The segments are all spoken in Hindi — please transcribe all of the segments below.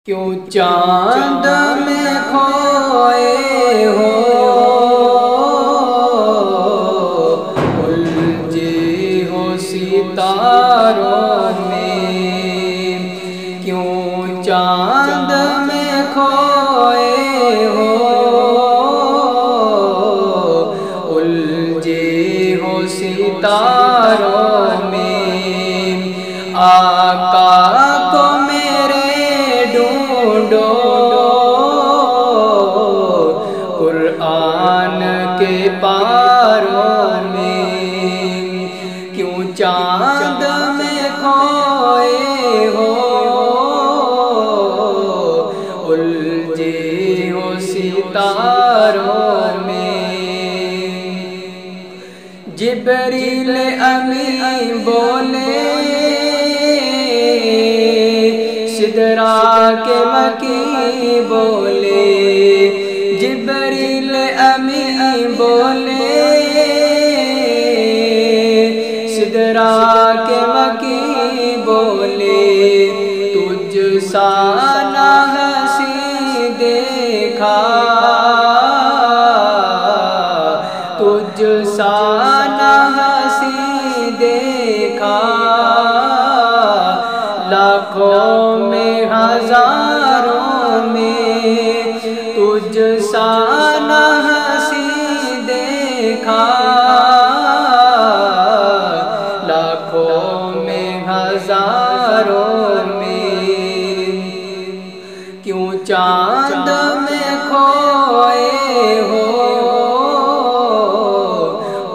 क्यों चांद में खोए हो, उलझे हो सितारों में। क्यों चांद में खोए हो, उलझे हो सितारों में। आका को कुरान के पारों में। क्यों चांद में खोए हो, उलझे हो सितारों में। जिब्रील अमी बोले सिदरा के मकी बोले। जिब्रील अमी बोले सिदरा के मकी बोले। तुझ सा ना हंसी देखा, तुझ सा ना हंसी देखा। लाखों में हजारों में तुझ सा ना हंसी देखा। लाखों में हजारों में। क्यों चांद में खोए हो,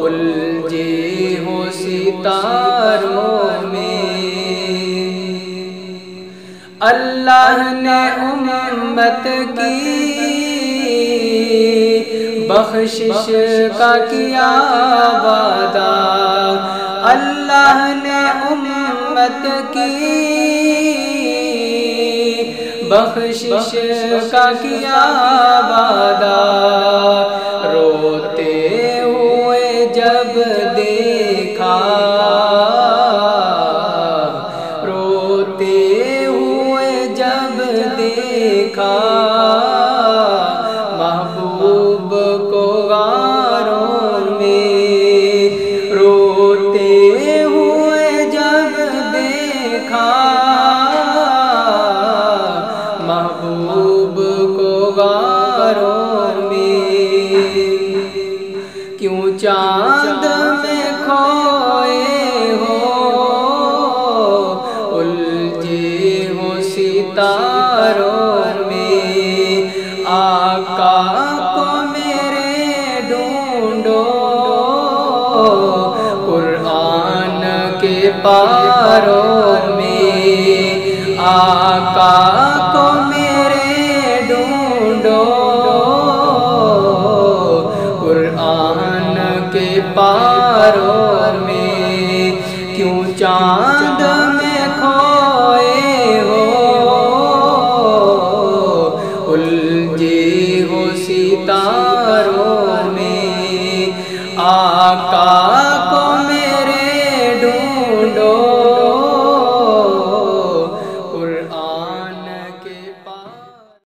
उलझे हो सितारों में। अल्लाह ने उम्मत की बख्शिश का किया वादा। अल्लाह ने उम्मत की बख्शिश का किया वादा। रोते हुए जब देखा, रोते हुए जब देखा। महबूब को गारों में, रोते हुए जब देखा। महबूब को गारों में। क्यों चांद में खोए हो, उलझे हो सितारों में। आका को मेरे ढूंढो, कुरान के पारों में। आका को मेरे ढूंढो, कुरान के पारों में। क्यों चांद में खोए हो, उलझे हो सितारों